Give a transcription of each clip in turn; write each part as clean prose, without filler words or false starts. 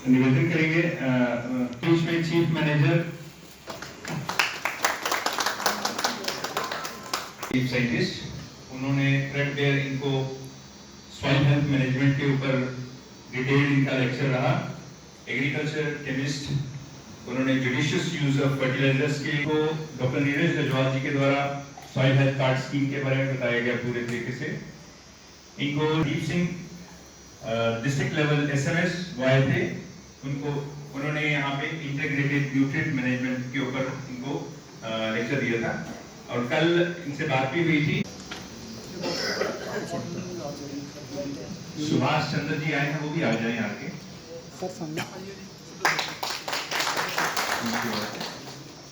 निवेदन करेंगे बीच में चीफ मैनेजर चीफ साइंटिस्ट, उन्होंने थ्रेडबेयर इनको सॉइल हेल्थ मैनेजमेंट के ऊपर डिटेल इनका लेक्चर रहा। एग्रीकल्चर केमिस्ट, उन्होंने जुडिशियस यूज ऑफ फर्टिलाइजर्स के को डॉक्टर नीरज गजवाल जी के द्वारा सॉइल हेल्थ कार्ड स्कीम के बारे में बताया गया पूरे तरीके से। इनको Deep Singh district level SMS वाई थे, उन्होंने यहाँ पे इंटीग्रेटेड न्यूट्रिएंट मैनेजमेंट के ऊपर इनको लेक्चर दिया था। और कल इनसे बात भी हुई थी। सुभाष चंद्र जी आए हैं, वो भी आ जाए यहाँ के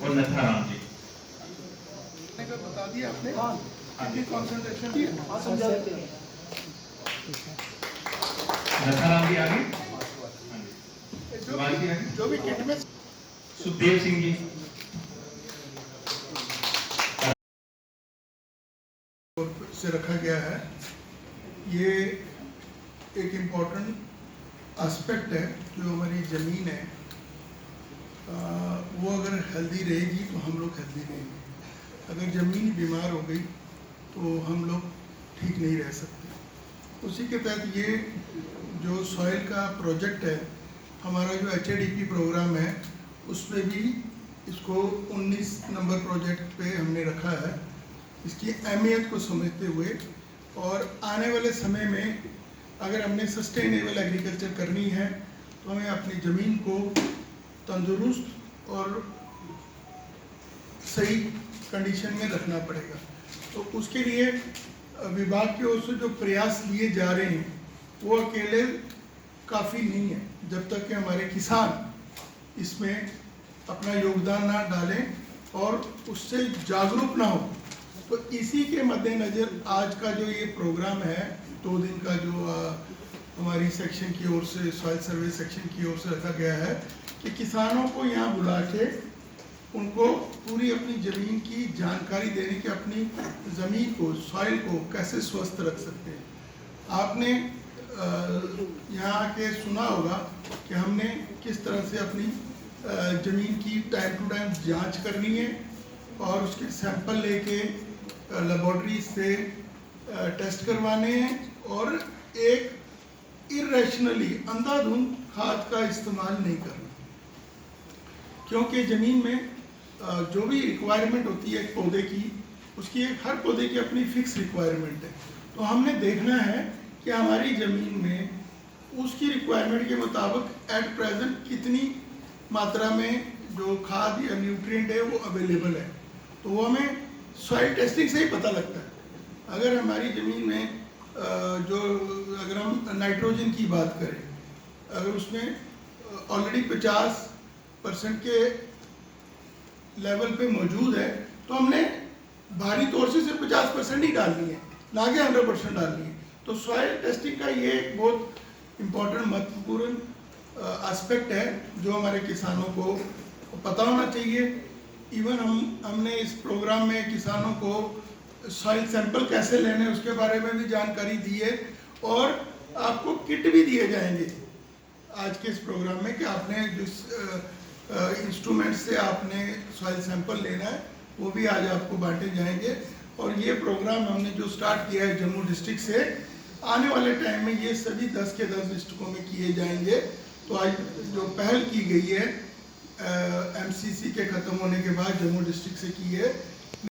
और नथाराम जी बता दिया आपने। आगे कंसंट्रेशन नथाराम जी आगे, जो भी किट में सुखदेव सिंह जी से रखा गया है। ये एक इम्पोर्टेंट एस्पेक्ट है। जो हमारी ज़मीन है वो अगर हेल्दी रहेगी तो हम लोग हेल्दी रहेंगे। अगर ज़मीन बीमार हो गई तो हम लोग ठीक नहीं रह सकते। उसी के तहत ये जो सॉइल का प्रोजेक्ट है, हमारा जो HADP प्रोग्राम है, उसमें भी इसको 19 नंबर प्रोजेक्ट पे हमने रखा है। इसकी अहमियत को समझते हुए और आने वाले समय में अगर हमने सस्टेनेबल एग्रीकल्चर करनी है तो हमें अपनी ज़मीन को तंदुरुस्त और सही कंडीशन में रखना पड़ेगा। तो उसके लिए विभाग की ओर से जो प्रयास लिए जा रहे हैं वो अकेले काफ़ी नहीं है। जब तक कि हमारे किसान इसमें अपना योगदान ना डालें और उससे जागरूक ना हो, तो इसी के मद्देनज़र आज का जो ये प्रोग्राम है 2 दिन का, जो हमारी सेक्शन की ओर से, सॉइल सर्वे सेक्शन की ओर से रखा गया है कि किसानों को यहाँ बुला के उनको पूरी अपनी ज़मीन की जानकारी देने की, अपनी ज़मीन को, सॉइल को कैसे स्वस्थ रख सकते हैं। आपने यहाँ आके सुना होगा कि हमने किस तरह से अपनी ज़मीन की टाइम टू टाइम जांच करनी है और उसके सैंपल लेके लेबोरेटरी से टेस्ट करवाने हैं और एक इरेशनली अंधाधुंध खाद का इस्तेमाल नहीं करना। क्योंकि ज़मीन में जो भी रिक्वायरमेंट होती है पौधे की, उसकी हर पौधे की अपनी फिक्स रिक्वायरमेंट है। तो हमने देखना है कि हमारी ज़मीन में उसकी रिक्वायरमेंट के मुताबिक एट प्रेजेंट कितनी मात्रा में जो खाद या न्यूट्रिएंट है वो अवेलेबल है। तो वो हमें सॉइल टेस्टिंग से ही पता लगता है। अगर हमारी ज़मीन में अगर हम नाइट्रोजन की बात करें, अगर उसमें ऑलरेडी 50% के लेवल पे मौजूद है तो हमने भारी तौर से सिर्फ 50% ही डालनी है, ना कि 100% डालनी है। तो सॉइल टेस्टिंग का ये एक बहुत इम्पोर्टेंट महत्वपूर्ण एस्पेक्ट है जो हमारे किसानों को पता होना चाहिए। इवन हमने इस प्रोग्राम में किसानों को सॉइल सैंपल कैसे लेने उसके बारे में भी जानकारी दी है और आपको किट भी दिए जाएंगे आज के इस प्रोग्राम में कि आपने जिस इंस्ट्रूमेंट से आपने सॉइल सैंपल लेना है वो भी आज आपको बांटे जाएंगे। और ये प्रोग्राम हमने जो स्टार्ट किया है जम्मू डिस्ट्रिक्ट से, आने वाले टाइम में ये सभी 10 के 10 डिस्ट्रिक्टों में किए जाएंगे। तो आज जो पहल की गई है MCC के ख़त्म होने के बाद जम्मू डिस्ट्रिक्ट से की है,